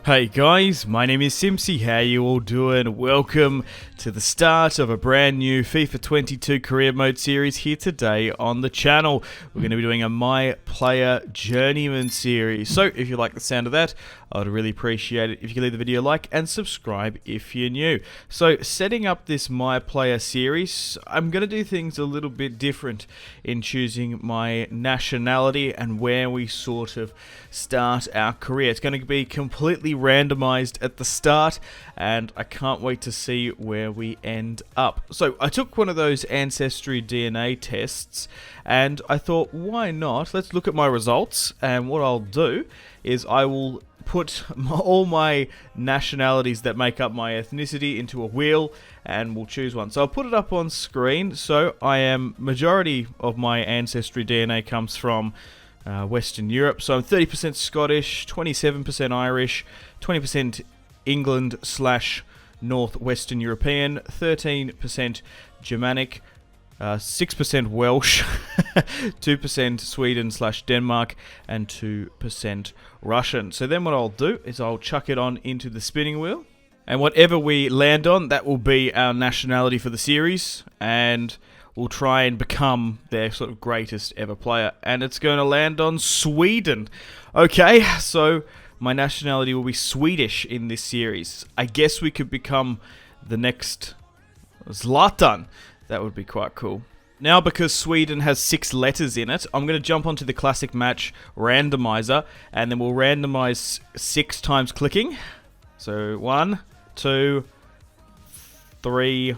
Hey guys, my name is Simpzy. How you all doing? Welcome to the start of a brand new FIFA 22 career mode series here today on the channel. We're going to be doing a My Player Journeyman series. So if you like the sound of that, I would really appreciate it if you could leave the video a like and subscribe if you're new. So setting up this My Player series, I'm going to do things a little bit different in choosing my nationality and where we sort of start our career. It's going to be completely randomized at the start, and I can't wait to see where we end up. So I took one of those ancestry DNA tests and I thought, why not? Let's look at my results, and what I'll do is I will put all my nationalities that make up my ethnicity into a wheel and we'll choose one. So I'll put it up on screen. So majority of my ancestry DNA comes from Western Europe. So I'm 30% Scottish, 27% Irish, 20% England / Northwestern European, 13% Germanic, 6% Welsh, 2% Sweden / Denmark, and 2% Russian. So then what I'll do is I'll chuck it on into the spinning wheel, and whatever we land on, that will be our nationality for the series, and we'll try and become their sort of greatest ever player. And it's going to land on Sweden. Okay, so my nationality will be Swedish in this series. I guess we could become the next ZLATAN. That would be quite cool. Now, because Sweden has 6 letters in it, I'm going to jump onto the classic match randomizer, and then we'll randomize 6 times clicking. So 1, 2, 3,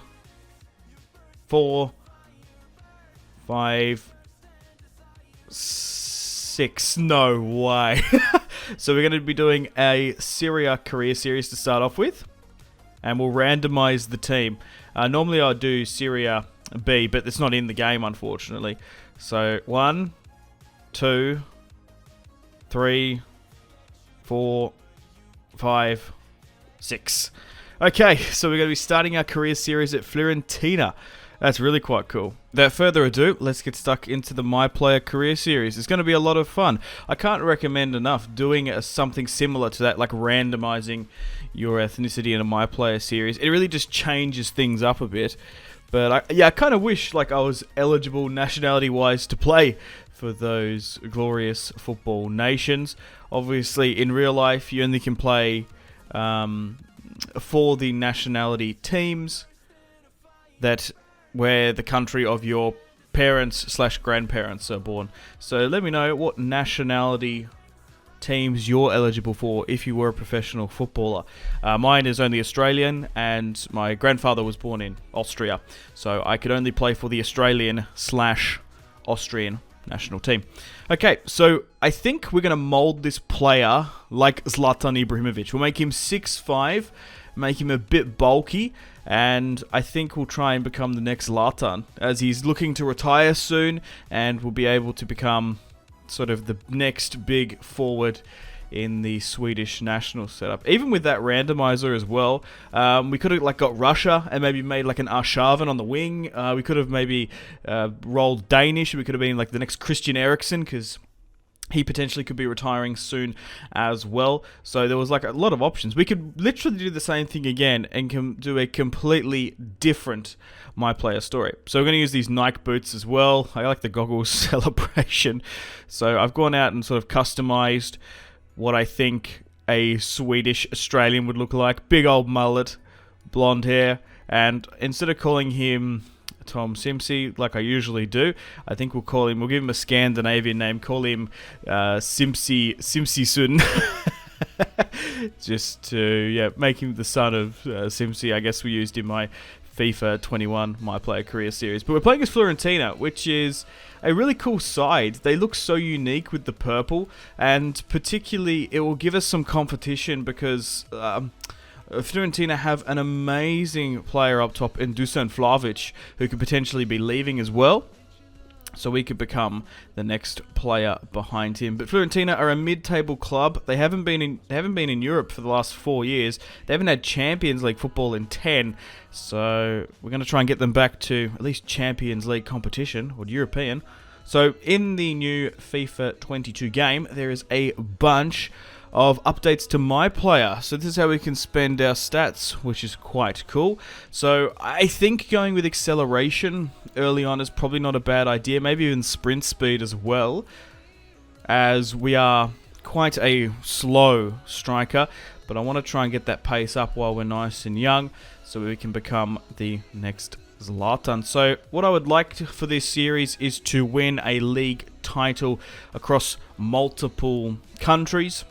4, 5, 6. No way. So we're going to be doing a Syria career series to start off with, and we'll randomize the team. Normally I do Syria B, but it's not in the game, unfortunately. So 1, 2, 3, 4, 5, 6. Okay, so we're going to be starting our career series at Fiorentina. That's really quite cool. Without further ado, let's get stuck into the My Player career series. It's going to be a lot of fun. I can't recommend enough doing something similar to that, like randomizing your ethnicity in a My Player series. It really just changes things up a bit. But I kind of wish like I was eligible nationality-wise to play for those glorious football nations. Obviously, in real life, you only can play for the nationality teams where the country of your parents / grandparents are born. So let me know what nationality teams you're eligible for if you were a professional footballer. Mine is only Australian, and my grandfather was born in Austria, so I could only play for the Australian / Austrian national team. Okay, so I think we're going to mold this player like ZLATAN Ibrahimovic. We'll make him 6'5", make him a bit bulky, and I think we'll try and become the next ZLATAN, as he's looking to retire soon, and we'll be able to become sort of the next big forward in the Swedish national setup. Even with that randomizer as well, we could have like got Russia and maybe made like an Arshavin on the wing. We could have maybe rolled Danish. We could have been like the next Christian Eriksen, because he potentially could be retiring soon as well. So there was like a lot of options. We could literally do the same thing again and do a completely different My Player story. So we're going to use these Nike boots as well. I like the goggles celebration. So I've gone out and sort of customized what I think a Swedish Australian would look like. Big old mullet, blonde hair, and instead of calling him Tom Simpzy like I usually do, I think we'll give him a Scandinavian name, call him Simpzysson. Just to make him the son of Simpzy. I guess we used in my FIFA 21 My Player career series. But we're playing as Fiorentina, which is a really cool side. They look so unique with the purple, and particularly it will give us some competition because Fiorentina have an amazing player up top in Dusan Vlahovic, who could potentially be leaving as well. So we could become the next player behind him. But Fiorentina are a mid-table club. They haven't been in Europe for the last 4 years. They haven't had Champions League football in 10. So we're going to try and get them back to at least Champions League competition, or European. So in the new FIFA 22 game, there is a bunch of updates to my player. So this is how we can spend our stats, which is quite cool. So I think going with acceleration early on is probably not a bad idea. Maybe even sprint speed as well, as we are quite a slow striker. But I want to try and get that pace up while we're nice and young, so we can become the next ZLATAN. So what I would like for this series is to win a league title across multiple countries.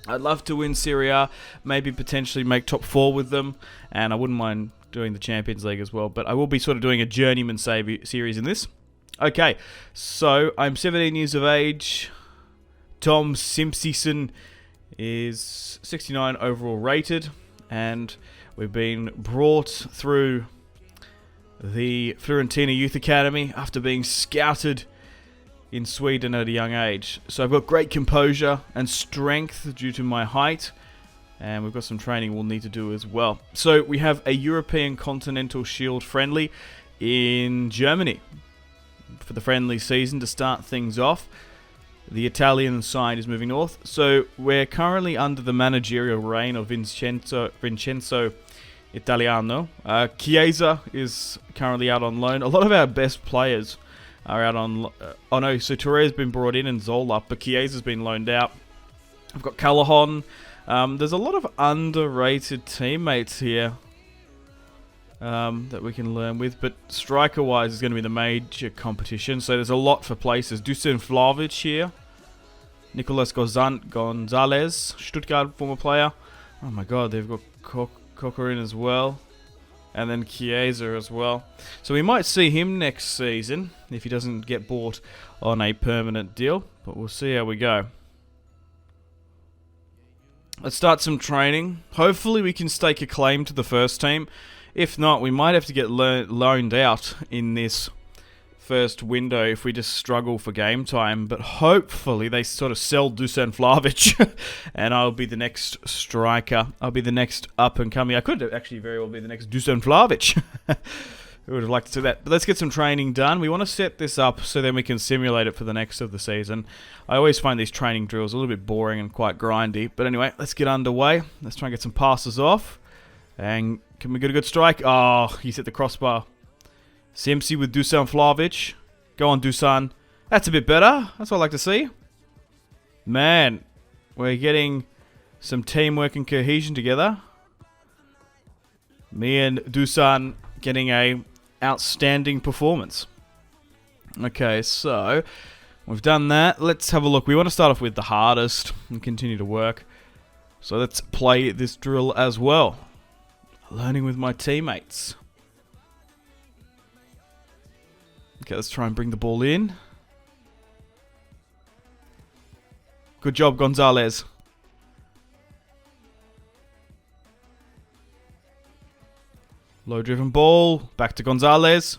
I'd love to win Serie A, maybe potentially make top 4 with them, and I wouldn't mind doing the Champions League as well, but I will be sort of doing a journeyman series in this. Okay, so I'm 17 years of age. Tom Simpzysson is 69 overall rated, and we've been brought through the Fiorentina Youth Academy after being scouted in Sweden at a young age. So I've got great composure and strength due to my height, and we've got some training we'll need to do as well. So we have a European Continental Shield friendly in Germany for the friendly season to start things off. The Italian side is moving north, so we're currently under the managerial reign of Vincenzo Italiano. Chiesa is currently out on loan. A lot of our best players are out on... oh no, so Torreira's been brought in and Zola, but Chiesa's been loaned out. I've got Callahan. There's a lot of underrated teammates here that we can learn with, but striker-wise is going to be the major competition, so there's a lot for places. Dusan Vlahovic here. Nicolas Gonzalez, Stuttgart former player. Oh my god, they've got Cocker in as well. And then Chiesa as well. So we might see him next season if he doesn't get bought on a permanent deal, but we'll see how we go. Let's start some training. Hopefully we can stake a claim to the first team. If not, we might have to get loaned out in this first window if we just struggle for game time. But hopefully they sort of sell Dusan Vlahovic and I'll be the next striker. I'll be the next up and coming. I could actually very well be the next Dusan Vlahovic. Who would have liked to see that? But let's get some training done. We want to set this up so then we can simulate it for the next of the season. I always find these training drills a little bit boring and quite grindy. But anyway, let's get underway. Let's try and get some passes off. And can we get a good strike? Oh, he's hit the crossbar. Simpzy with Dusan Vlahovic. Go on, Dusan. That's a bit better. That's what I like to see. Man, we're getting some teamwork and cohesion together. Me and Dusan getting a outstanding performance. Okay, so we've done that. Let's have a look. We want to start off with the hardest and continue to work. So let's play this drill as well. Learning with my teammates. Okay, let's try and bring the ball in. Good job, Gonzalez. Low-driven ball. Back to Gonzalez.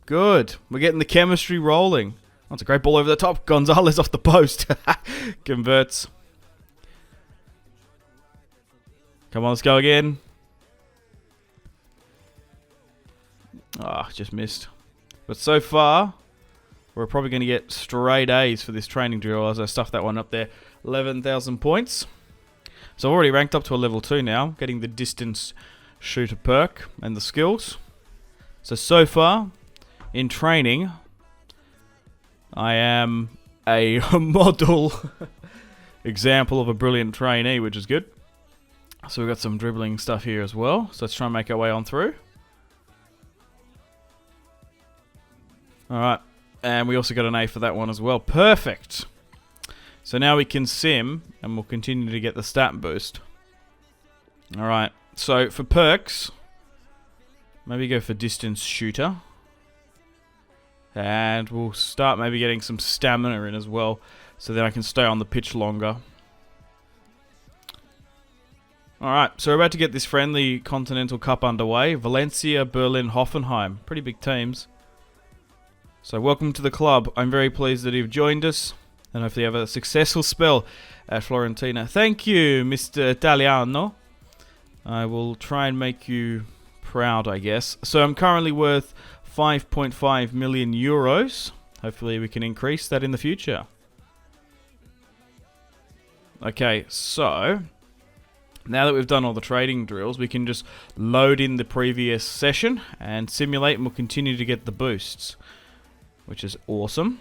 Good. We're getting the chemistry rolling. That's a great ball over the top. Gonzalez off the post. Converts. Come on, let's go again. Ah, just missed. But so far, we're probably going to get straight A's for this training drill as I stuff that one up there. 11,000 points. So I've already ranked up to a level 2 now, getting the distance shooter perk and the skills. So far, in training, I am a model example of a brilliant trainee, which is good. So we've got some dribbling stuff here as well. So let's try and make our way on through. Alright, and we also got an A for that one as well. Perfect! So now we can sim, and we'll continue to get the stat boost. Alright, so for perks, maybe go for distance shooter. And we'll start maybe getting some stamina in as well, so then I can stay on the pitch longer. Alright, so we're about to get this friendly Continental Cup underway. Valencia, Berlin, Hoffenheim. Pretty big teams. So welcome to the club. I'm very pleased that you've joined us, and hopefully you have a successful spell at Fiorentina. Thank you, Mr. Italiano. I will try and make you proud, I guess. So I'm currently worth 5.5 million euros. Hopefully we can increase that in the future. Okay, so now that we've done all the trading drills, we can just load in the previous session and simulate, and we'll continue to get the boosts, which is awesome.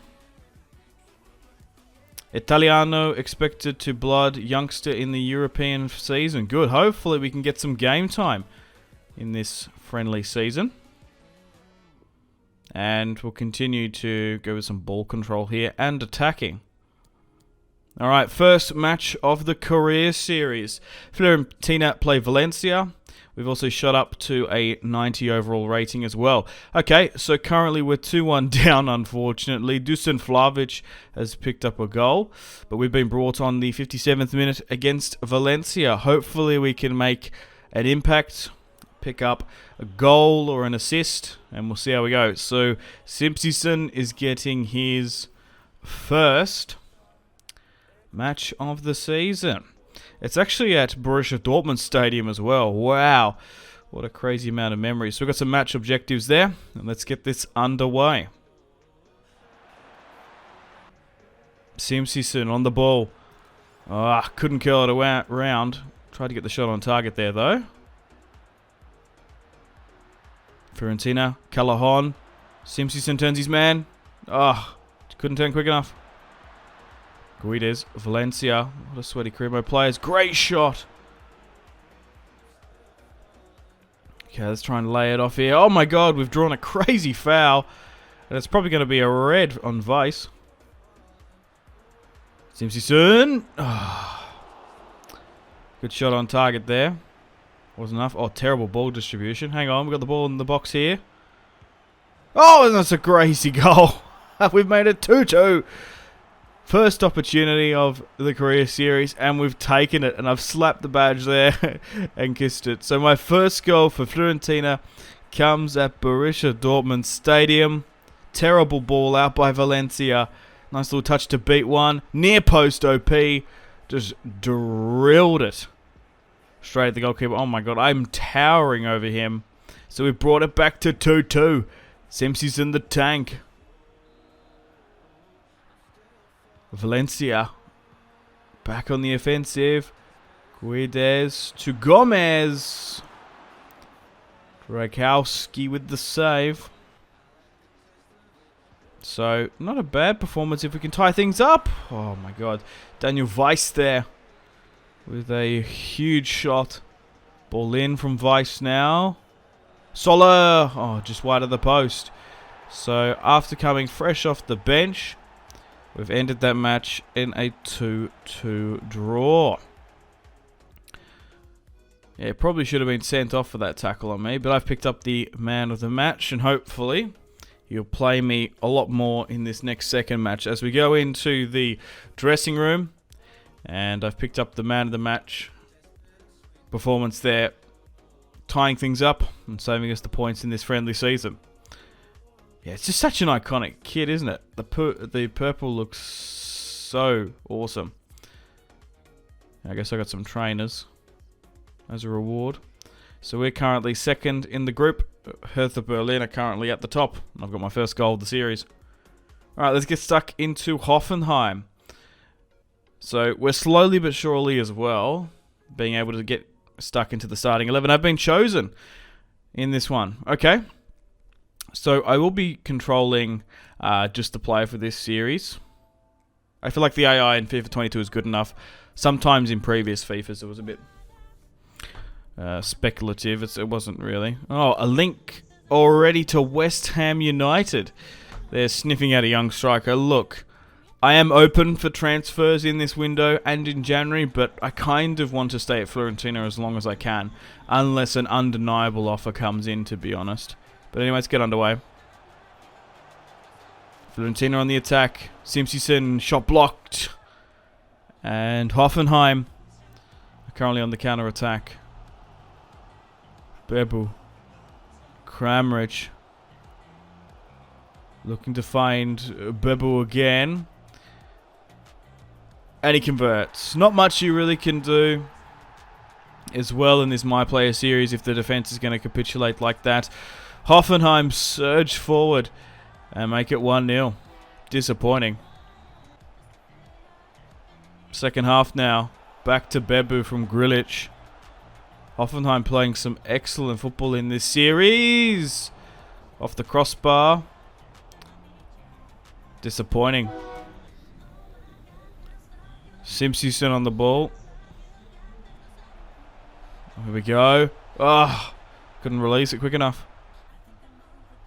Italiano expected to blood youngster in the European season. Good. Hopefully we can get some game time in this friendly season. And we'll continue to go with some ball control here and attacking. Alright, first match of the career series. Fiorentina play Valencia. We've also shot up to a 90 overall rating as well. Okay, so currently we're 2-1 down, unfortunately. Dusan Vlahovic has picked up a goal, but we've been brought on the 57th minute against Valencia. Hopefully we can make an impact, pick up a goal or an assist, and we'll see how we go. So Simpzysson is getting his first match of the season. It's actually at Borussia Dortmund Stadium as well. Wow, what a crazy amount of memories. So we've got some match objectives there, and let's get this underway. Simpzysson on the ball. Couldn't curl it around. Tried to get the shot on target there though. Fiorentina, Callahan. Simpzysson turns his man. Couldn't turn quick enough. Guides, Valencia. What a sweaty career mode players. Great shot. Okay, let's try and lay it off here. Oh my god, we've drawn a crazy foul. And it's probably going to be a red on Vice. Simpzysson. Good shot on target there. Wasn't enough. Oh, terrible ball distribution. Hang on, we've got the ball in the box here. Oh, that's a crazy goal. We've made it 2-2. First opportunity of the career series, and we've taken it, and I've slapped the badge there and kissed it. So my first goal for Fiorentina comes at Borussia Dortmund Stadium. Terrible ball out by Valencia. Nice little touch to beat one. Near post OP. Just drilled it straight at the goalkeeper. Oh my god, I'm towering over him. So we brought it back to 2-2. Simpzy's in the tank. Valencia back on the offensive. Guedes to Gomez. Drakowski with the save. So, not a bad performance if we can tie things up. Oh my god. Daniel Weiss there with a huge shot. Ball in from Weiss now. Soler. Oh, just wide of the post. So, after coming fresh off the bench, we've ended that match in a 2-2 draw. Yeah, probably should have been sent off for that tackle on me, but I've picked up the man of the match, and hopefully he'll play me a lot more in this next second match as we go into the dressing room. And I've picked up the man of the match performance there, tying things up and saving us the points in this friendly season. Yeah, it's just such an iconic kit, isn't it? The purple looks so awesome. I guess I got some trainers as a reward. So we're currently second in the group. Hertha Berlin are currently at the top. I've got my first goal of the series. Alright, let's get stuck into Hoffenheim. So we're slowly but surely as well being able to get stuck into the starting 11. I've been chosen in this one. Okay. So I will be controlling just the player for this series. I feel like the AI in FIFA 22 is good enough. Sometimes in previous FIFAs it was a bit speculative. It wasn't really. Oh, a link already to West Ham United. They're sniffing at a young striker. Look, I am open for transfers in this window and in January, but I kind of want to stay at Fiorentina as long as I can, unless an undeniable offer comes in, to be honest. But anyway, let's get underway. Fiorentina on the attack. Simpzysson, shot blocked. And Hoffenheim are currently on the counter-attack. Bebu. Kramrich. Looking to find Bebu again. And he converts. Not much you really can do as well in this My Player series if the defense is going to capitulate like that. Hoffenheim surge forward and make it 1-0. Disappointing. Second half now. Back to Bebu from Grilic. Hoffenheim playing some excellent football in this series. Off the crossbar. Disappointing. Simpzysson on the ball. Here we go. Oh, couldn't release it quick enough.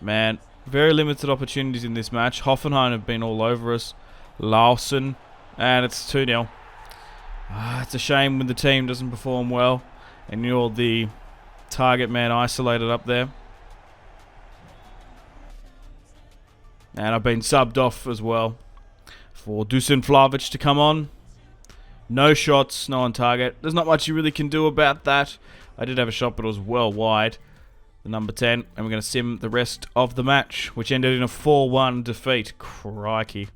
Man, very limited opportunities in this match. Hoffenheim have been all over us. Larsen. And it's 2-0. It's a shame when the team doesn't perform well and you're the target man isolated up there. And I've been subbed off as well for Dusan Vlahovic to come on. No shots, no on target. There's not much you really can do about that. I did have a shot, but it was well wide. The number 10. And we're going to sim the rest of the match, which ended in a 4-1 defeat. Crikey.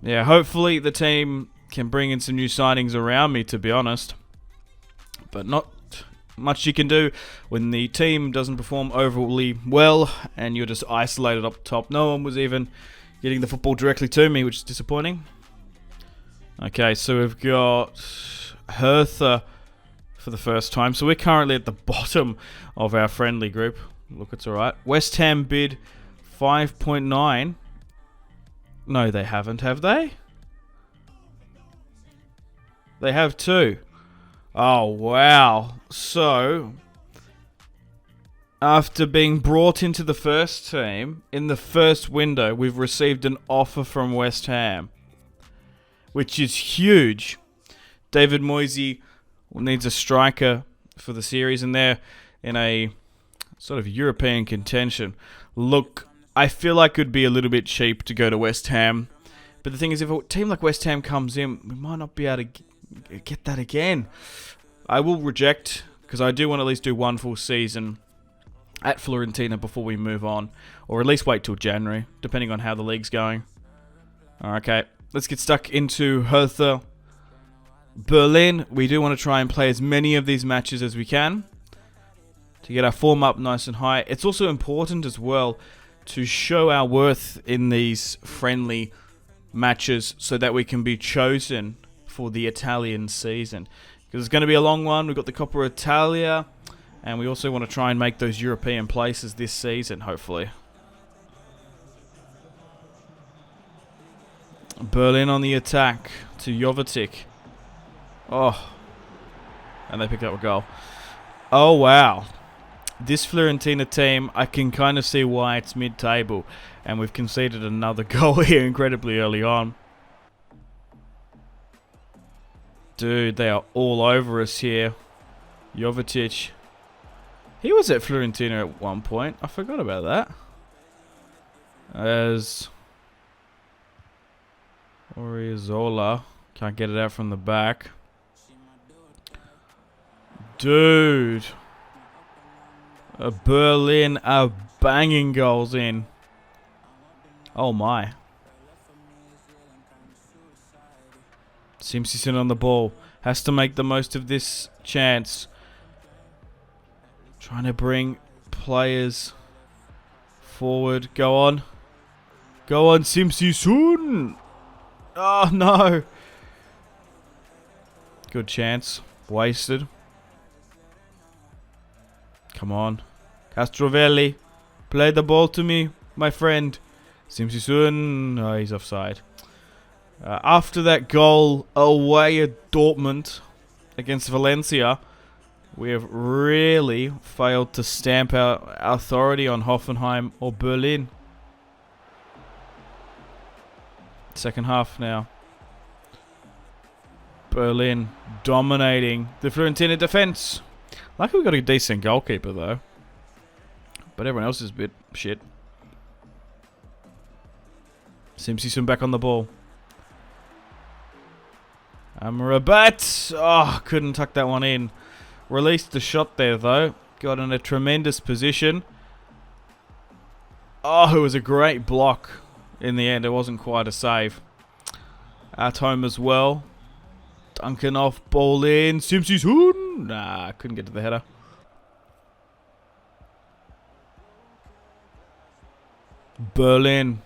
Yeah, hopefully the team can bring in some new signings around me, to be honest. But not much you can do when the team doesn't perform overly well and you're just isolated up top. No one was even getting the football directly to me, which is disappointing. Okay, so we've got Hertha for the first time. So we're currently at the bottom of our friendly group. Look, it's alright. West Ham bid 5.9. No, they haven't, have they? They have too. Oh, wow. So, after being brought into the first team, in the first window, we've received an offer from West Ham, which is huge. David Moisey needs a striker for the series, and they're in a sort of European contention. Look, I feel like it would be a little bit cheap to go to West Ham. But the thing is, if a team like West Ham comes in, we might not be able to get that again. I will reject, because I do want to at least do one full season at Fiorentina before we move on. Or at least wait till January, depending on how the league's going. Okay, let's get stuck into Hertha Berlin. We do want to try and play as many of these matches as we can to get our form up nice and high. It's also important as well to show our worth in these friendly matches so that we can be chosen for the Italian season. Because it's going to be a long one. We've got the Coppa Italia, and we also want to try and make those European places this season, hopefully. Berlin on the attack to Jovetic. Oh, and they picked up a goal. Oh, wow. This Fiorentina team, I can kind of see why it's mid-table. And we've conceded another goal here incredibly early on. Dude, they are all over us here. Jovetic. He was at Fiorentina at one point. I forgot about that. As Oriozola. Can't get it out from the back. Dude. Berlin are banging goals in. Oh my. Simpzysson on the ball. Has to make the most of this chance. Trying to bring players forward. Go on. Go on, Simpzysson. Oh no. Good chance. Wasted. Come on. Castrovelli. Play the ball to me, my friend. Simpzysson. Oh, he's offside. After that goal away at Dortmund against Valencia, we have really failed to stamp our authority on Hoffenheim or Berlin. Second half now. Berlin dominating the Fiorentina defense. Luckily we got a decent goalkeeper though. But everyone else is a bit shit. Simpzysson back on the ball. Amrabat. Oh, couldn't tuck that one in. Released the shot there though. Got in a tremendous position. Oh, it was a great block in the end. It wasn't quite a save. At home as well. Duncan off, ball in. Simpzysson. Nah, couldn't get to the header. Berlin.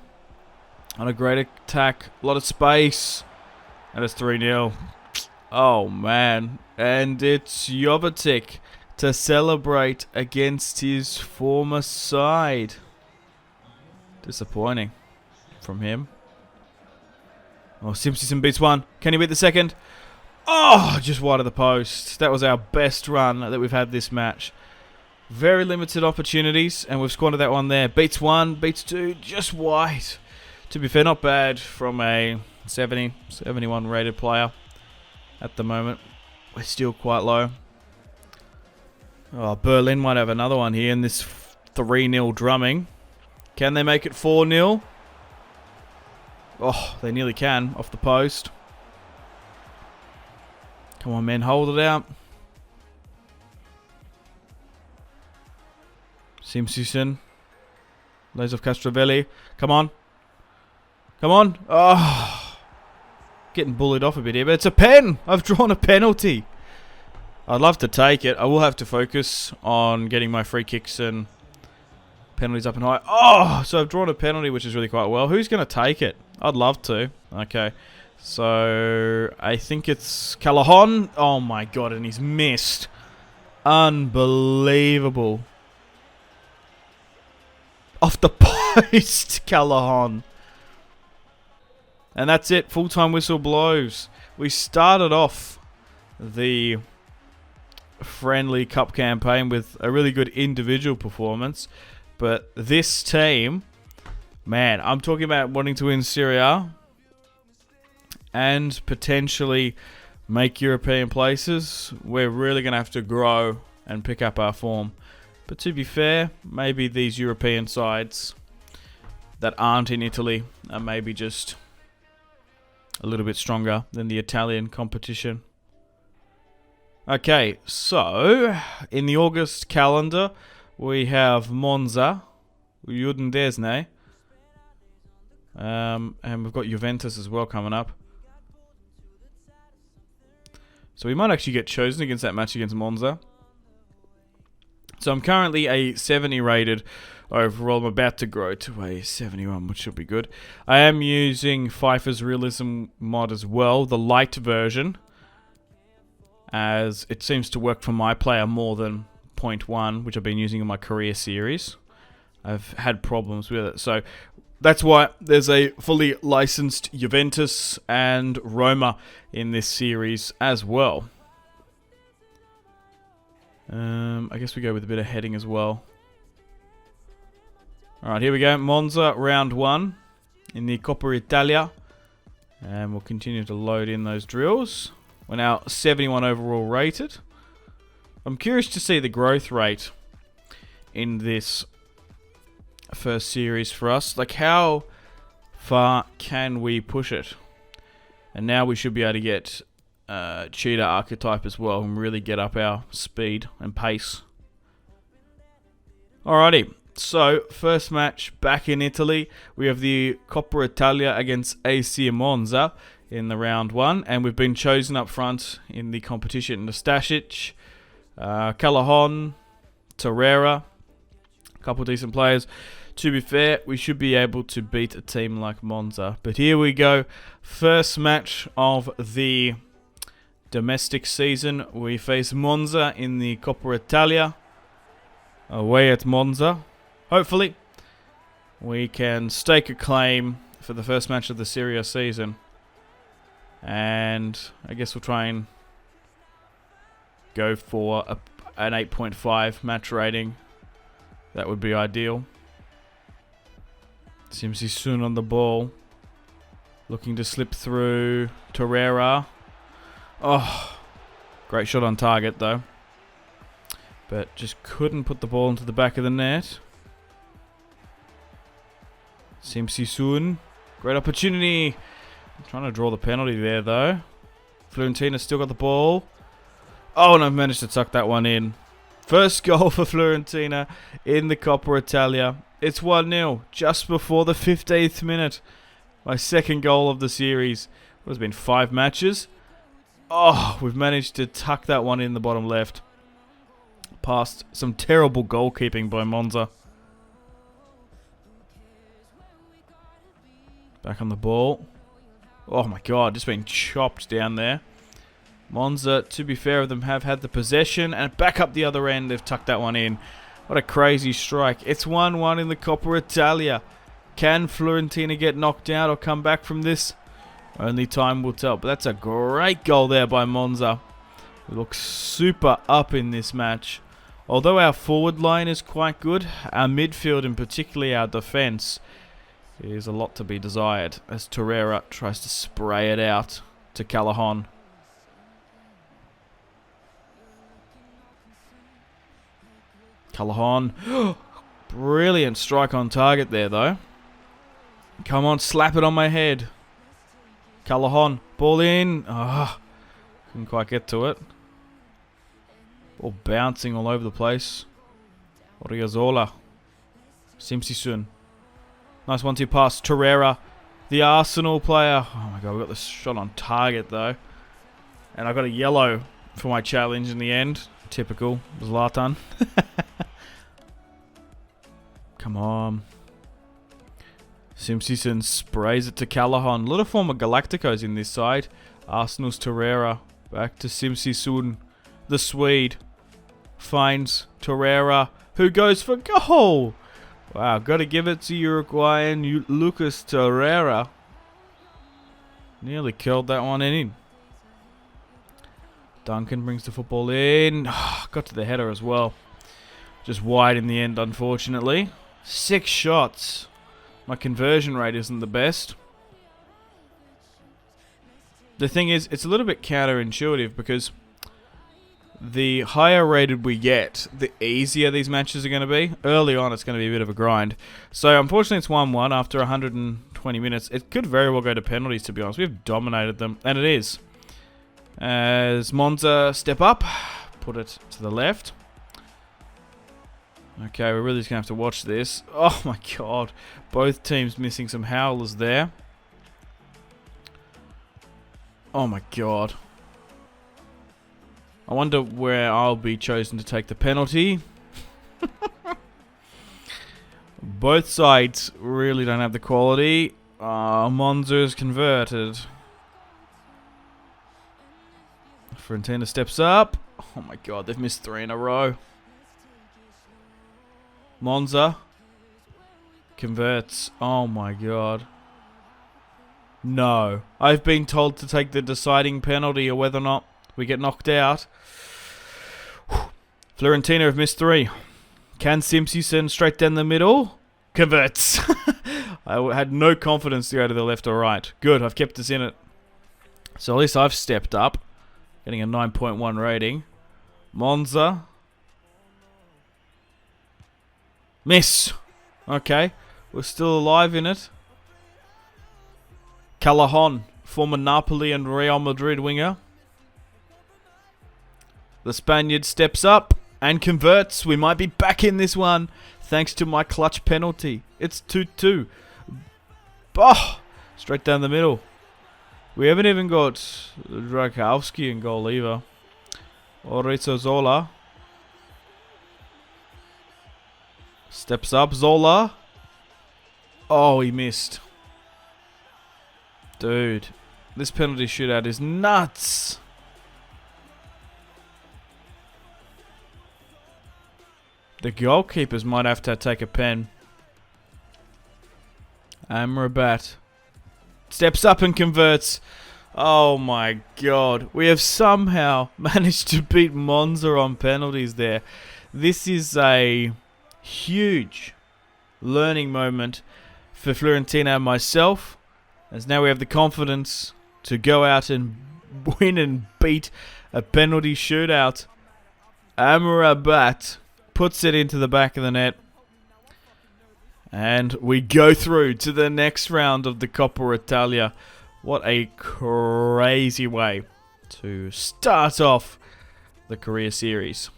On a great attack. A lot of space. And it's 3-0. Oh, man. And it's Jovetic to celebrate against his former side. Disappointing from him. Oh, Simpzysson beats one. Can he beat the second? Oh, just wide of the post. That was our best run that we've had this match. Very limited opportunities, and we've squandered that one there. Beats one, beats two, just wide. To be fair, not bad from a 70, 71 rated player at the moment. We're still quite low. Oh, Berlin might have another one here in this 3-0 drumming. Can they make it 4-0? Oh, they nearly can off the post. Come on, men, hold it out. Simpzysson. Lays off Castrovelli. Come on. Come on. Oh. Getting bullied off a bit here, but it's a pen. I've drawn a penalty. I'd love to take it. I will have to focus on getting my free kicks and penalties up and high. Oh, so I've drawn a penalty, which is really quite well. Who's going to take it? I'd love to. Okay. So, I think it's Callahan. Oh my god, and he's missed. Unbelievable. Off the post, Callahan. And that's it. Full-time whistle blows. We started off the friendly cup campaign with a really good individual performance. But this team, man, I'm talking about wanting to win Serie A and potentially make European places. We're really going to have to grow and pick up our form. But to be fair, maybe these European sides that aren't in Italy are maybe just a little bit stronger than the Italian competition. Okay, so in the August calendar, we have Monza, Udinese, and we've got Juventus as well coming up. So we might actually get chosen against that match against Monza. So I'm currently a 70 rated overall. I'm about to grow to a 71, which should be good. I am using FIFA's Realism mod as well, the light version, as it seems to work for my player more than 0.1, which I've been using in my career series. I've had problems with it. So that's why there's a fully licensed Juventus and Roma in this series as well. I guess we go with a bit of heading as well. Alright, here we go. Monza, round 1 in the Coppa Italia. And we'll continue to load in those drills. We're now 71 overall rated. I'm curious to see the growth rate in this first series for us. Like, how far can we push it? And now we should be able to get cheetah archetype as well and really get up our speed and pace. Alrighty, so first match back in Italy. We have the Coppa Italia against AC Monza in the round 1, and we've been chosen up front in the competition. Nastasic, Callahan, Torreira, a couple of decent players. To be fair, we should be able to beat a team like Monza. But here we go. First match of the domestic season. We face Monza in the Coppa Italia. Away at Monza. Hopefully, we can stake a claim for the first match of the Serie A season. And I guess we'll try and go for an 8.5 match rating. That would be ideal. Simpzysson on the ball. Looking to slip through Torreira. Oh, great shot on target though. But just couldn't put the ball into the back of the net. Simpzysson. Great opportunity. I'm trying to draw the penalty there though. Florentina's still got the ball. Oh, and I've managed to tuck that one in. First goal for Florentina in the Coppa Italia. It's 1-0 just before the 15th minute. My second goal of the series. It has been 5 matches. Oh, we've managed to tuck that one in the bottom left. Past some terrible goalkeeping by Monza. Back on the ball. Oh my god, just been chopped down there. Monza, to be fair of them, have had the possession. And back up the other end, they've tucked that one in. What a crazy strike. It's 1-1 in the Coppa Italia. Can Fiorentina get knocked out or come back from this? Only time will tell. But that's a great goal there by Monza. We look super up in this match. Although our forward line is quite good, our midfield and particularly our defence is a lot to be desired. As Torreira tries to spray it out to Callahan. Callahan. Brilliant strike on target there though. Come on, slap it on my head. Callahan, ball in. Couldn't quite get to it. Ball bouncing all over the place. Oriozola. Simpzysson. Nice 1-2 pass. Torreira, the Arsenal player. Oh my god, we got the shot on target though. And I got a yellow for my challenge in the end. Typical ZLATAN. Come on. Simpzysson sprays it to Callahan. A lot of former Galacticos in this side. Arsenal's Torreira. Back to Simpzysson. The Swede. Finds Torreira. Who goes for goal? Wow, got to give it to Uruguayan Lucas Torreira. Nearly killed that one in. Duncan brings the football in. Got to the header as well. Just wide in the end, unfortunately. 6 shots. My conversion rate isn't the best. The thing is, it's a little bit counterintuitive because the higher rated we get, the easier these matches are going to be. Early on, it's going to be a bit of a grind. So, unfortunately, it's 1-1 after 120 minutes. It could very well go to penalties, to be honest. We've dominated them, and it is. As Monza step up, put it to the left. Okay, we're really just going to have to watch this. Oh my god. Both teams missing some howlers there. Oh my god. I wonder where I'll be chosen to take the penalty. Both sides really don't have the quality. Monza's converted. Fiorentina steps up. Oh my god, they've missed 3 in a row. Monza converts. Oh my god. No. I've been told to take the deciding penalty or whether or not we get knocked out. Fiorentina have missed 3. Can Simpzysson straight down the middle? Converts. I had no confidence to go to the left or right. Good, I've kept us in it. So at least I've stepped up. Getting a 9.1 rating. Monza. Miss. Okay. We're still alive in it. Callahan, former Napoli and Real Madrid winger. The Spaniard steps up and converts. We might be back in this one thanks to my clutch penalty. It's 2-2. Oh, straight down the middle. We haven't even got Drakowski in goal either. Oriozola. Steps up, Zola. Oh, he missed. Dude, this penalty shootout is nuts. The goalkeepers might have to take a pen. Amrabat steps up and converts. Oh my god. We have somehow managed to beat Monza on penalties there. This is a huge learning moment for Fiorentina and myself, as now we have the confidence to go out and win and beat a penalty shootout. Amrabat puts it into the back of the net. And we go through to the next round of the Coppa Italia. What a crazy way to start off the career series.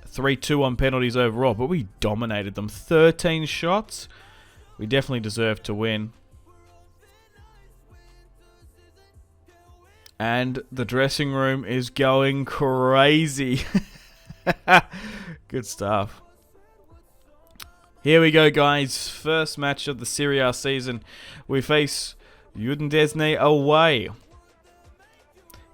3-2 on penalties overall, but we dominated them. 13 shots. We definitely deserve to win. And the dressing room is going crazy. Good stuff. Here we go, guys. First match of the Serie A season. We face Udinese away.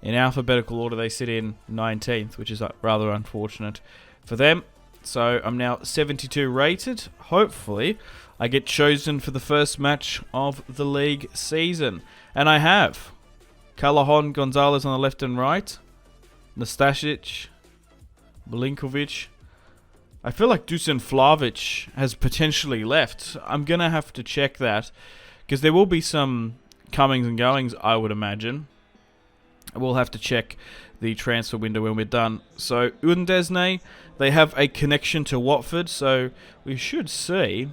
In alphabetical order, they sit in 19th, which is rather unfortunate for them. So I'm now 72 rated. Hopefully, I get chosen for the first match of the league season. And I have. Callahan, Gonzalez on the left and right. Nastasic, Milinkovic. I feel like Dusan Vlahovic has potentially left. I'm going to have to check that, because there will be some comings and goings, I would imagine. We'll have to check the transfer window when we're done. So, Udinese, they have a connection to Watford, so we should see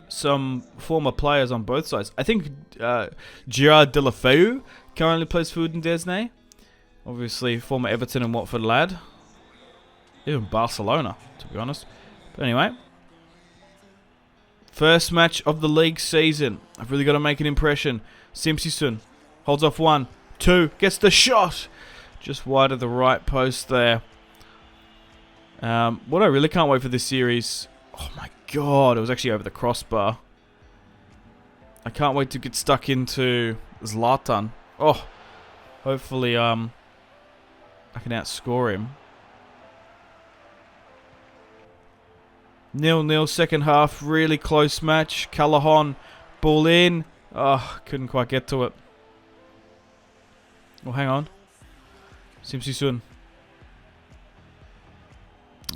some former players on both sides. I think Gerard Deulofeu currently plays for Udinese. Obviously, former Everton and Watford lad. Even Barcelona, to be honest. But anyway, first match of the league season. I've really got to make an impression. Simpzysson holds off 1, 2, gets the shot. Just wide of the right post there. What I really can't wait for this series. Oh my god, it was actually over the crossbar. I can't wait to get stuck into ZLATAN. Oh, hopefully I can outscore him. 0-0 second half, really close match. Callahan, ball in. Oh, couldn't quite get to it. Oh, hang on. Simpzysson.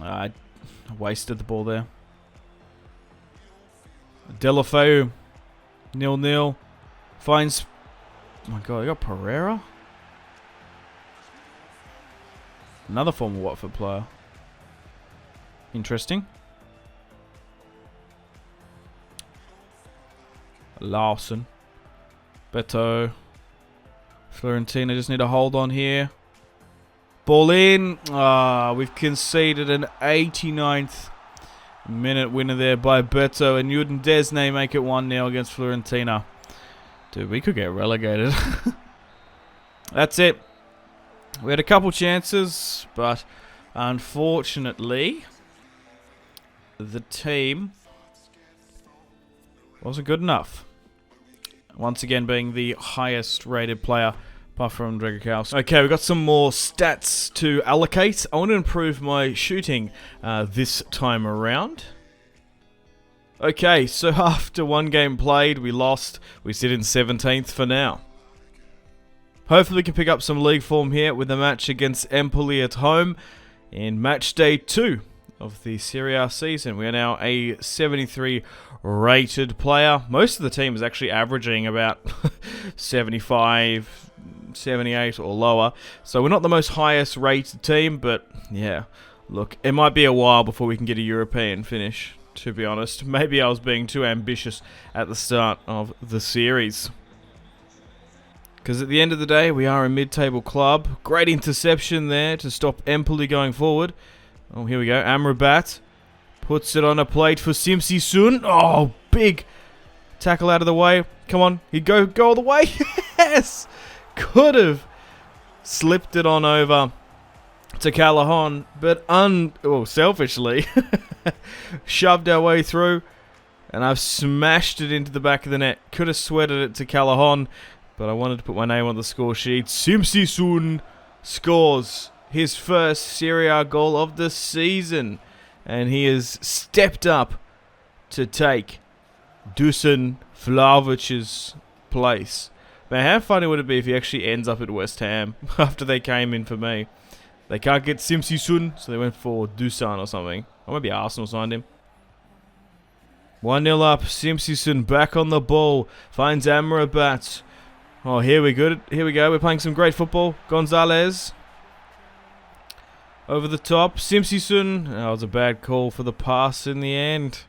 I wasted the ball there. Deulofeu, 0-0. Finds... Oh my god, I got Pereira? Another former Watford player. Interesting. Larson. Beto. Fiorentina just need to hold on here. Ball in. We've conceded an 89th minute winner there by Beto, and Udinese make it 1-0 against Fiorentina. Dude, we could get relegated. That's it. We had a couple chances, but unfortunately, the team wasn't good enough. Once again, being the highest rated player, apart from Dragakaus. Okay, we've got some more stats to allocate. I want to improve my shooting this time around. Okay, so after one game played, we lost. We sit in 17th for now. Hopefully we can pick up some league form here with a match against Empoli at home in match day 2 of the Serie A season. We are now a 73 rated player. Most of the team is actually averaging about 75, 78 or lower. So we're not the most highest rated team, but yeah, look, it might be a while before we can get a European finish, to be honest. Maybe I was being too ambitious at the start of the series. Because at the end of the day, we are a mid-table club. Great interception there to stop Empoli going forward. Oh, here we go. Amrabat puts it on a plate for Simpzysson. Oh, big tackle out of the way. Come on. He'd go all the way. Yes! Could have slipped it on over to Callahan, but selfishly shoved our way through, and I've smashed it into the back of the net. Could have sweated it to Callahan, but I wanted to put my name on the score sheet. Simpzysson scores his first Serie A goal of the season, and he has stepped up to take Dusan Vlahovic's place. Man, how funny would it be if he actually ends up at West Ham after they came in for me? They can't get Simpzysson, so they went for Dusan or something. Or maybe Arsenal signed him. 1-0 up. Simpzysson back on the ball. Finds Amrabat. Oh, here we go. We're playing some great football. Gonzalez. Over the top. Simpzysson. That was a bad call for the pass in the end.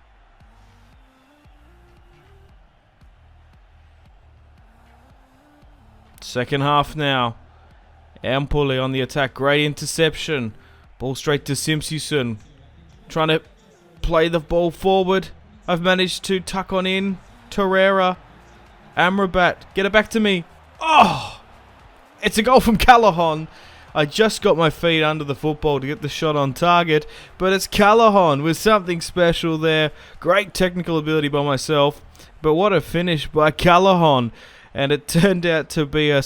Second half now. Empoli on the attack. Great interception. Ball straight to Simpzysson. Trying to play the ball forward. I've managed to tuck on in. Torreira. Amrabat. Get it back to me. Oh! It's a goal from Callahan. I just got my feet under the football to get the shot on target, but it's Callahan with something special there. Great technical ability by myself, but what a finish by Callahan. and it turned out to be a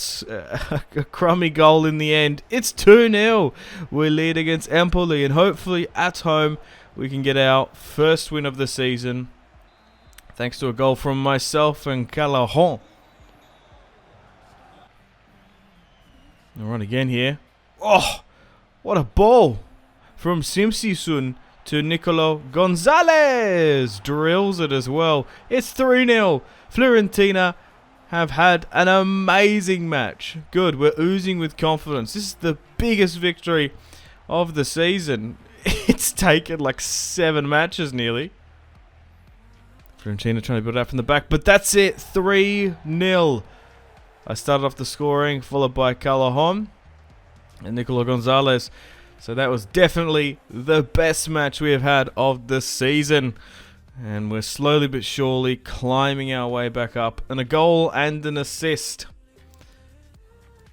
crummy goal in the end. It's 2-0. We lead against Empoli, and hopefully at home we can get our first win of the season, thanks to a goal from myself and Callahan. I'll run again here. Oh, what a ball from Simpzysson to Nicolo Gonzalez. Drills it as well. It's 3-0. Fiorentina have had an amazing match. Good, we're oozing with confidence. This is the biggest victory of the season. It's taken like 7 matches nearly. Fiorentina trying to build up from the back, but that's it. 3-0. I started off the scoring, followed by Callahan and Nicolo Gonzalez. So that was definitely the best match we have had of the season. And we're slowly but surely climbing our way back up. And a goal and an assist.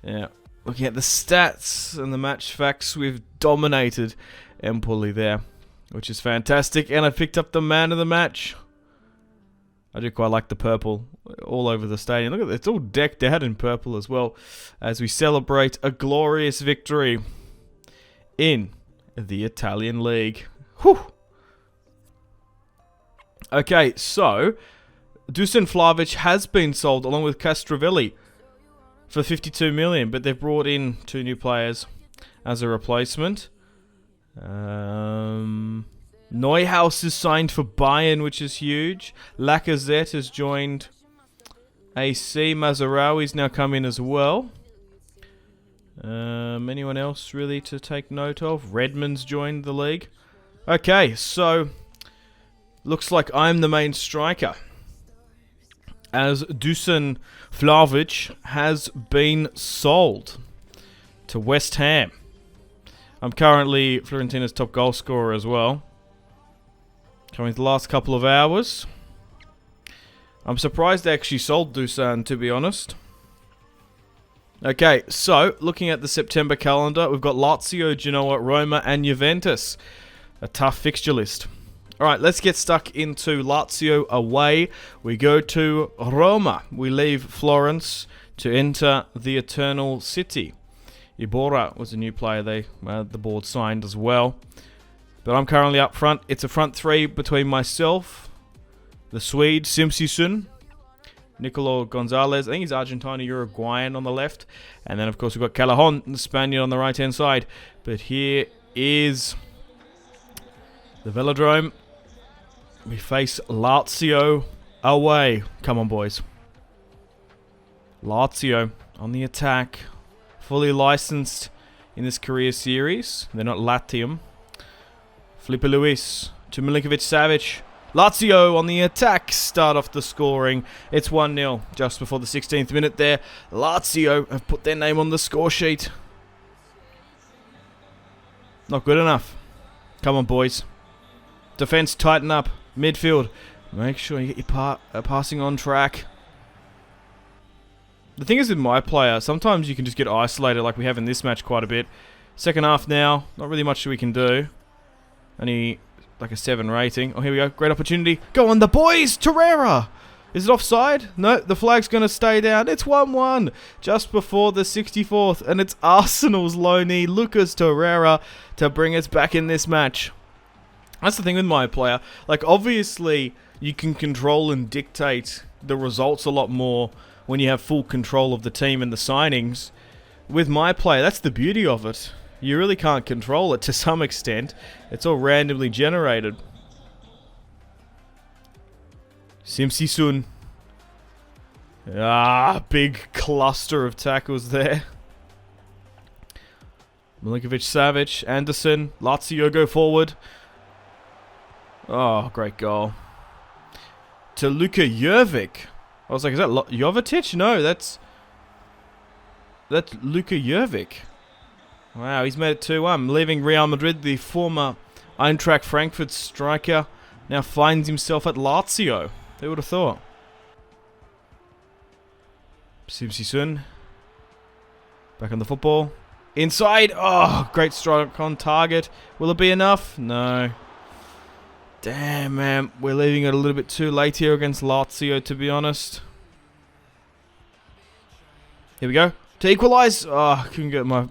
Yeah, looking at the stats and the match facts, we've dominated Empoli there, which is fantastic. And I picked up the man of the match. I do quite like the purple all over the stadium. Look at it, it's all decked out in purple as well, as we celebrate a glorious victory in the Italian League. Whew. Okay, so Dusan Vlahovic has been sold along with Castrovilli for 52 million, but they've brought in 2 new players as a replacement. Neuhaus is signed for Bayern, which is huge. Lacazette has joined AC. Mazraoui's now come in as well. Anyone else really to take note of? Redmond's joined the league. Okay, so looks like I'm the main striker, as Dusan Vlahovic has been sold to West Ham. I'm currently Fiorentina's top goal scorer as well, coming the last couple of hours. I'm surprised they actually sold Dusan, to be honest. Okay, so looking at the September calendar, we've got Lazio, Genoa, Roma, and Juventus. A tough fixture list. Alright, let's get stuck into Lazio away. We go to Roma. We leave Florence to enter the Eternal City. Ibora was a new player the board signed as well. But I'm currently up front. It's a front 3 between myself, the Swede, Simpzysson, Nicolo Gonzalez, I think he's Argentine-Uruguayan on the left. And then, of course, we've got Callahan, the Spaniard, on the right-hand side. But here is the Velodrome. We face Lazio away. Come on, boys. Lazio on the attack. Fully licensed in this career series. They're not Latium. Felipe Luis to Milinkovic-Savic. Lazio on the attack start off the scoring. It's 1-0 just before the 16th minute there. Lazio have put their name on the score sheet. Not good enough. Come on, boys. Defense, tighten up. Midfield, make sure you get your passing on track. The thing is with my player, sometimes you can just get isolated like we have in this match quite a bit. Second half now, not really much we can do. Only like a 7 rating. Oh, here we go. Great opportunity. Go on, the boys! Torreira! Is it offside? No, the flag's going to stay down. It's 1-1 just before the 64th. And it's Arsenal's loanee, Lucas Torreira, to bring us back in this match. That's the thing with my player. Like, obviously, you can control and dictate the results a lot more when you have full control of the team and the signings. With my player, that's the beauty of it. You really can't control it to some extent. It's all randomly generated. Simpzysson. Big cluster of tackles there. Milinkovic-Savic, Anderson, Lazio go forward. Oh, great goal. To Luka Jovic. I was like, is that Jovetic? No, that's Luka Jovic. Wow, he's made it 2-1. Leaving Real Madrid, the former Eintracht Frankfurt striker now finds himself at Lazio. Who would have thought? Simpzysson. Back on the football. Inside. Oh, great strike on target. Will it be enough? No. Damn, man. We're leaving it a little bit too late here against Lazio, to be honest. Here we go. To equalise. Oh, I couldn't get my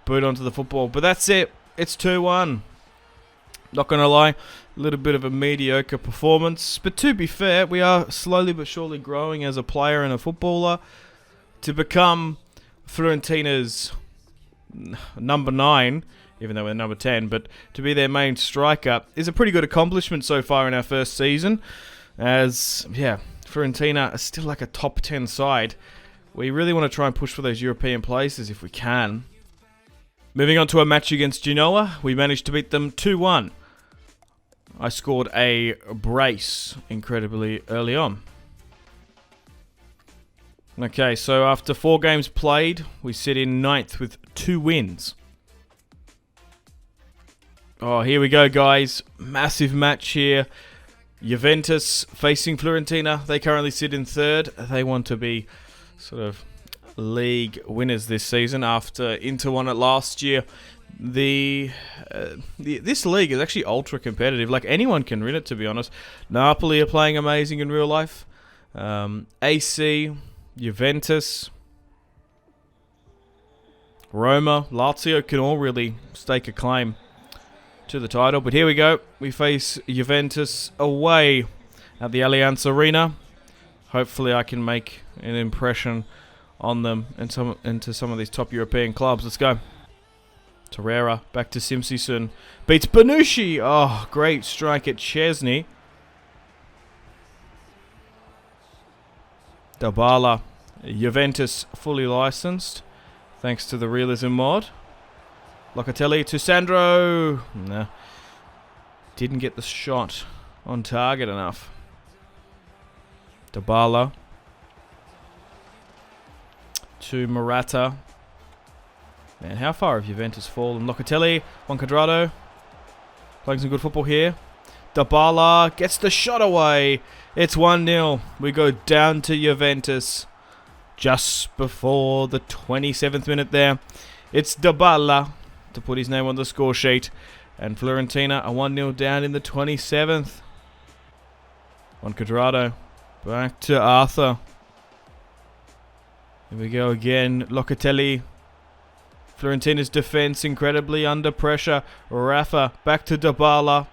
boot onto the football. But that's it. It's 2-1. Not going to lie. A little bit of a mediocre performance. But to be fair, we are slowly but surely growing as a player and a footballer to become Fiorentina's number 9, even though we're number 10, but to be their main striker is a pretty good accomplishment so far in our first season. As, yeah, Fiorentina is still like a top 10 side. We really want to try and push for those European places if we can. Moving on to a match against Genoa, we managed to beat them 2-1. I scored a brace incredibly early on. Okay, so after 4 games played, we sit in 9th with 2 wins. Oh, here we go, guys. Massive match here. Juventus facing Fiorentina. They currently sit in 3rd. They want to be sort of league winners this season after Inter won it last year. This league is actually ultra competitive. Like, anyone can win it, to be honest. Napoli are playing amazing in real life. AC, Juventus, Roma, Lazio can all really stake a claim to the title. But here we go. We face Juventus away at the Allianz Arena. Hopefully I can make an impression on them and into some of these top European clubs. Let's go. Torreira back to Simpzysson. Beats Bonucci. Oh, great strike at Chesney. Dybala. Juventus fully licensed thanks to the realism mod. Locatelli to Sandro. Nah. Didn't get the shot on target enough. Dybala to Morata. Man, how far have Juventus fallen? Locatelli, Juan Cuadrado. Playing some good football here. Dybala gets the shot away. It's 1-0. We go down to Juventus just before the 27th minute there. It's Dybala to put his name on the score sheet. And Fiorentina are 1-0 down in the 27th. Juan Cuadrado. Back to Arthur. Here we go again. Locatelli. Fiorentina's defense incredibly under pressure. Rafa back to Dybala.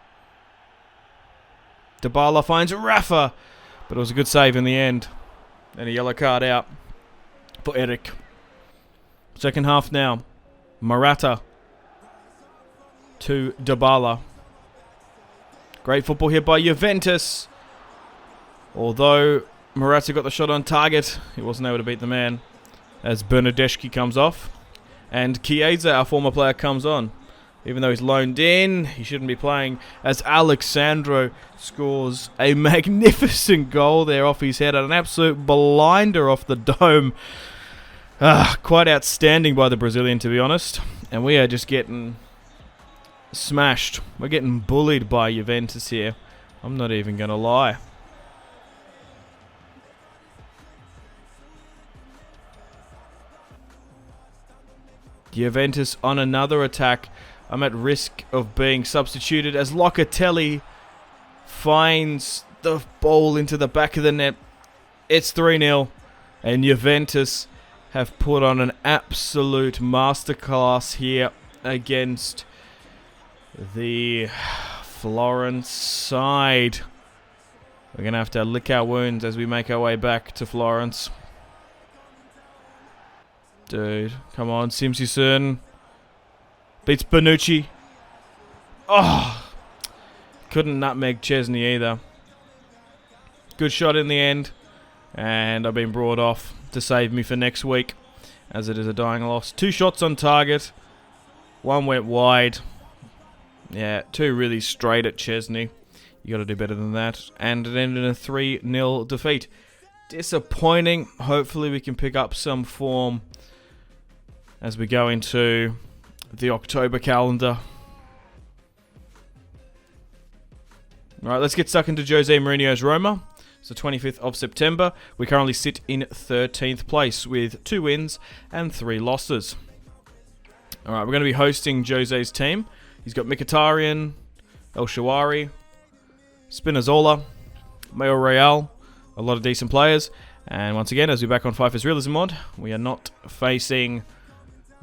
Dybala finds Rafa. But it was a good save in the end. And a yellow card out for Eric. Second half now. Morata to Dybala. Great football here by Juventus. Although Morata got the shot on target, he wasn't able to beat the man as Bernardeschi comes off. And Chiesa, our former player, comes on. Even though he's loaned in, he shouldn't be playing, as Alexandro scores a magnificent goal there off his head. An absolute blinder off the dome. Quite outstanding by the Brazilian, to be honest. And we are just getting smashed. We're getting bullied by Juventus here. I'm not even going to lie. Juventus on another attack. I'm at risk of being substituted as Locatelli finds the ball into the back of the net. It's 3-0 and Juventus have put on an absolute masterclass here against the Florence side. We're going to have to lick our wounds as we make our way back to Florence. Dude, come on, Simpzysson. Beats Bonucci. Oh! Couldn't nutmeg Chesney either. Good shot in the end. And I've been brought off to save me for next week, as it is a dying loss. 2 shots on target. 1 went wide. Yeah, 2 really straight at Chesney. You got to do better than that. And it ended in a 3-0 defeat. Disappointing. Hopefully we can pick up some form as we go into the October calendar. Alright, let's get stuck into Jose Mourinho's Roma. It's the 25th of September. We currently sit in 13th place with 2 wins and 3 losses. Alright, we're going to be hosting Jose's team. He's got Mkhitaryan, El Shawari, Spinazzola, Mayo Real, a lot of decent players. And once again, as we're back on FIFA's Realism mod, we are not facing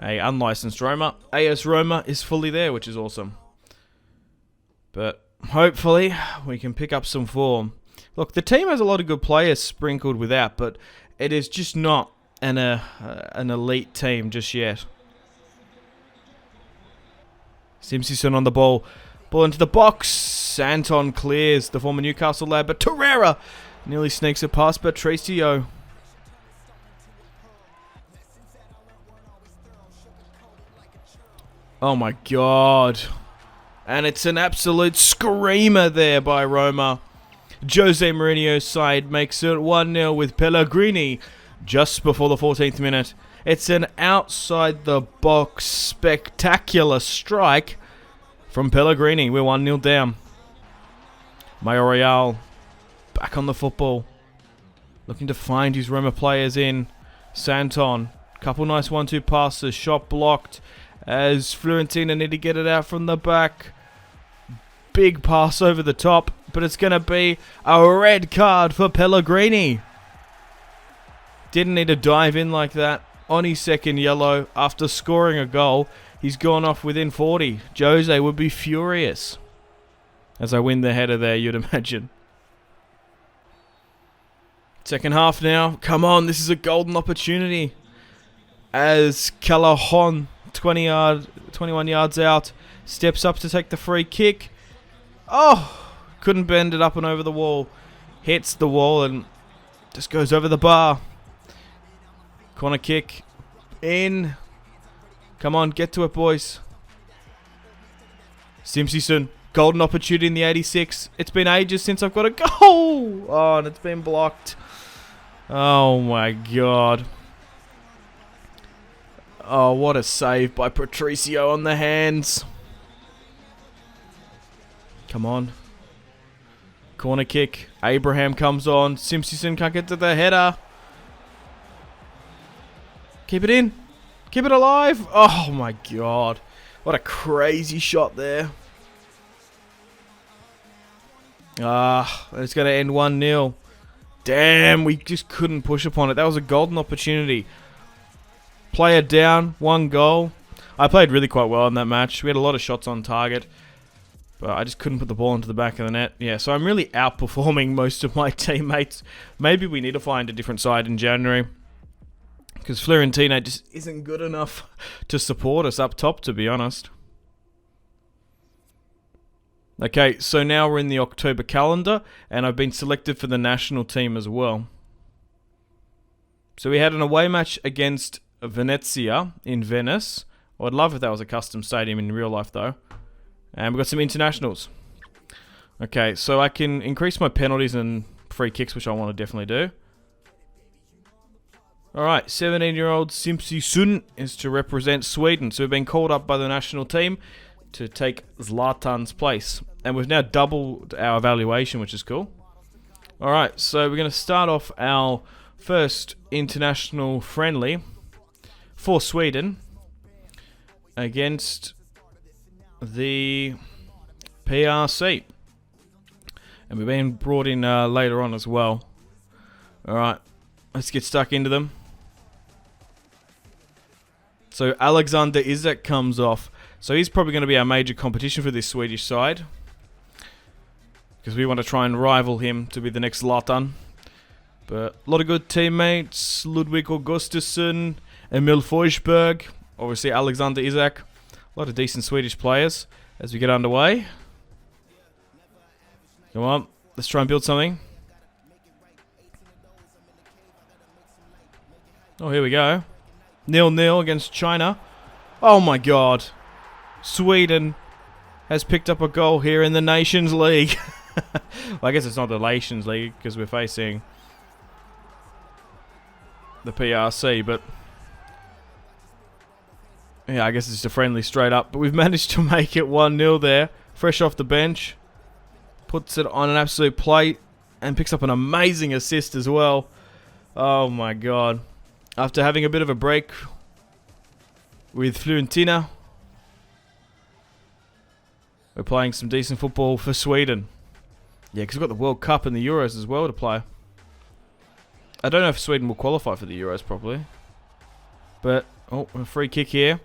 a unlicensed Roma. AS Roma is fully there, which is awesome. But hopefully we can pick up some form. Look, the team has a lot of good players sprinkled without, but it is just not an elite team just yet. Simpzysson on the ball. Ball into the box. Anton clears, the former Newcastle lad, but Torreira nearly sneaks it past Patricio. Oh my god. And it's an absolute screamer there by Roma. Jose Mourinho's side makes it 1-0 with Pellegrini just before the 14th minute. It's an outside the box spectacular strike from Pellegrini. We're 1-0 down. Mayoral back on the football. Looking to find his Roma players in. Santon. Couple nice 1-2 passes. Shot blocked as Fiorentina need to get it out from the back. Big pass over the top. But it's going to be a red card for Pellegrini. Didn't need to dive in like that. On his second yellow after scoring a goal. He's gone off within 40. Jose would be furious. As I win the header there, you'd imagine. Second half now. Come on, this is a golden opportunity. As Callahan, 21 yards out, steps up to take the free kick. Oh, couldn't bend it up and over the wall. Hits the wall and just goes over the bar. Corner kick. In. Come on, get to it, boys. Simpzysson. Golden opportunity in the 86. It's been ages since I've got a goal. Oh, and it's been blocked. Oh, my God. Oh, what a save by Patricio on the hands. Come on. Corner kick. Abraham comes on. Simpzysson can't get to the header. Keep it in. Keep it alive. Oh, my God. What a crazy shot there. It's going to end 1-0. Damn, we just couldn't push upon it. That was a golden opportunity. Player down, 1 goal. I played really quite well in that match. We had a lot of shots on target. But I just couldn't put the ball into the back of the net. Yeah, so I'm really outperforming most of my teammates. Maybe we need to find a different side in January. Because Fiorentina just isn't good enough to support us up top, to be honest. Okay, so now we're in the October calendar, and I've been selected for the national team as well. So we had an away match against Venezia in Venice. Well, I'd love if that was a custom stadium in real life, though. And we've got some internationals. Okay, so I can increase my penalties and free kicks, which I want to definitely do. Alright, 17-year-old Simpzysson is to represent Sweden. So we've been called up by the national team to take ZLATAN's place. And we've now doubled our evaluation, which is cool. Alright, so we're going to start off our first international friendly for Sweden against the PRC. And we've been brought in later on as well. Alright, let's get stuck into them. So Alexander Isak comes off. So he's probably going to be our major competition for this Swedish side. Because we want to try and rival him to be the next Zlatan. But a lot of good teammates. Ludwig Augustusson, Emil Forsberg, obviously Alexander Isak. A lot of decent Swedish players as we get underway. Come on, let's try and build something. Oh, here we go. 0-0 against China. Oh my God. Sweden has picked up a goal here in the Nations League. Well, I guess it's not the Nations League because we're facing the PRC, but yeah, I guess it's just a friendly straight up. But we've managed to make it 1-0 there. Fresh off the bench. Puts it on an absolute plate and picks up an amazing assist as well. Oh my God. After having a bit of a break with Fiorentina, we're playing some decent football for Sweden. Yeah, because we've got the World Cup and the Euros as well to play. I don't know if Sweden will qualify for the Euros properly. But, oh, a free kick here.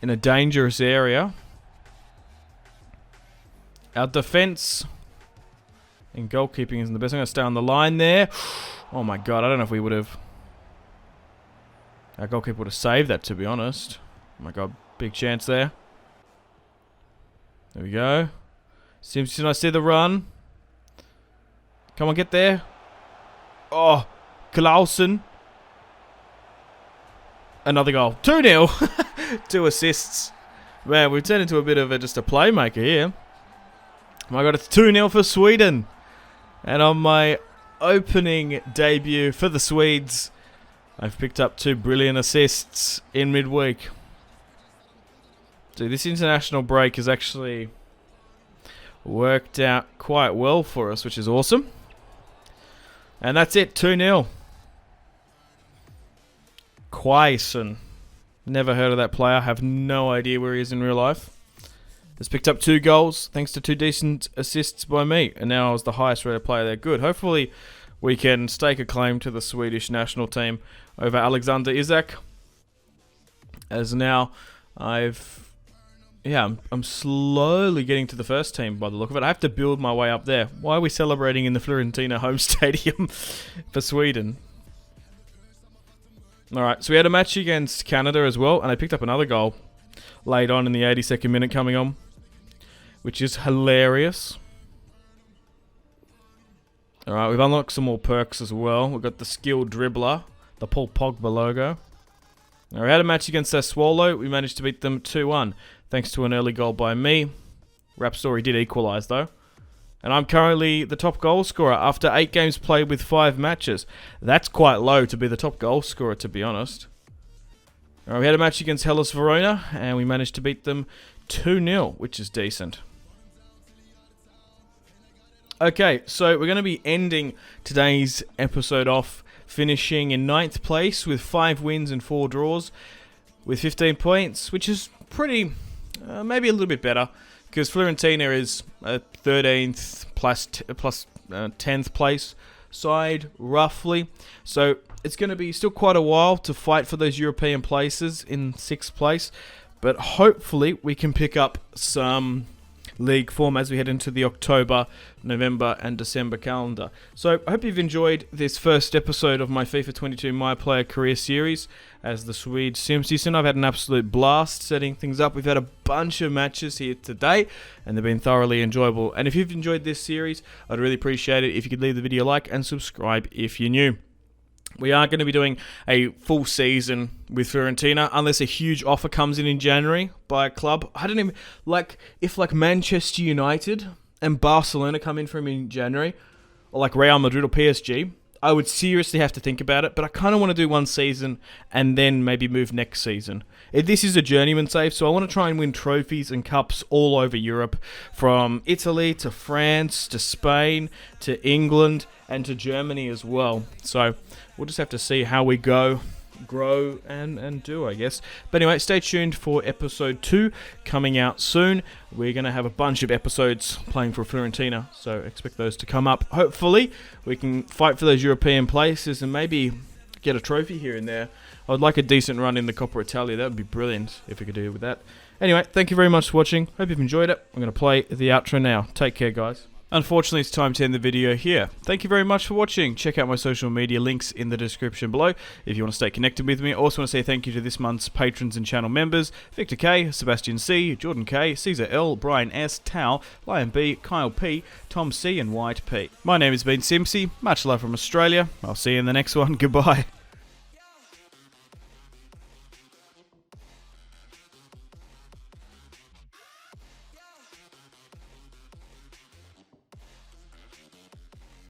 In a dangerous area. Our defense and goalkeeping isn't the best. I'm going to stay on the line there. Oh my god, I don't know if we would have... Our goalkeeper would have saved that, to be honest. Oh my god, big chance there. There we go. Simpzysson, I see the run. Come on, get there. Oh, Clausen. Another goal. 2-0. 2 assists. Man, we've turned into a bit of just a playmaker here. Oh my god, it's 2-0 for Sweden. And on my opening debut for the Swedes, I've picked up 2 brilliant assists in midweek. Dude, this international break has actually worked out quite well for us, which is awesome. And that's it, 2-0. Quaison. Never heard of that player. Have no idea where he is in real life. Has picked up 2 goals thanks to 2 decent assists by me. And now I was the highest rated player there. Good. Hopefully we can stake a claim to the Swedish national team over Alexander Isak. As now I'm slowly getting to the first team by the look of it. I have to build my way up there. Why are we celebrating in the Fiorentina home stadium for Sweden? Alright, so we had a match against Canada as well, and I picked up another goal late on in the 82nd minute coming on, which is hilarious. Alright, we've unlocked some more perks as well. We've got the skilled dribbler, the Paul Pogba logo. Now, we had a match against Swallow. We managed to beat them 2-1, thanks to an early goal by me. Rapstory did equalise though. And I'm currently the top goal scorer after 8 games played with 5 matches. That's quite low to be the top goal scorer, to be honest. Alright, we had a match against Hellas Verona, and we managed to beat them 2-0, which is decent. Okay, so we're going to be ending today's episode off, finishing in 9th place with 5 wins and 4 draws, with 15 points, which is pretty, maybe a little bit better. Because Fiorentina is a 13th plus 10th place side, roughly. So it's going to be still quite a while to fight for those European places in 6th place. But hopefully we can pick up some league form as we head into the October, November and December calendar. So I hope you've enjoyed this first episode of my FIFA 22 My Player Career Series as the Swede Simpzysson. I've had an absolute blast setting things up. We've had a bunch of matches here today and they've been thoroughly enjoyable. And if you've enjoyed this series, I'd really appreciate it if you could leave the video a like and subscribe if you're new. We are going to be doing a full season with Fiorentina unless a huge offer comes in January by a club. I don't even, if Manchester United and Barcelona come in from in January, or Real Madrid or PSG, I would seriously have to think about it, but I kind of want to do one season and then maybe move next season. This is a journeyman save, so I want to try and win trophies and cups all over Europe, from Italy to France to Spain to England and to Germany as well. So we'll just have to see how we grow and do, I guess. But anyway, stay tuned for episode 2 coming out soon. We're going to have a bunch of episodes playing for Fiorentina, so expect those to come up. Hopefully, we can fight for those European places and maybe get a trophy here and there. I would like a decent run in the Coppa Italia. That would be brilliant if we could do with that. Anyway, thank you very much for watching. Hope you've enjoyed it. I'm going to play the outro now. Take care, guys. Unfortunately, it's time to end the video here. Thank you very much for watching. Check out my social media links in the description below if you want to stay connected with me. I also want to say thank you to this month's patrons and channel members: Victor K, Sebastian C, Jordan K, Caesar L, Brian S, Tao, Lion B, Kyle P, Tom C and White P. My name has been Simpzy. Much love from Australia. I'll see you in the next one. Goodbye.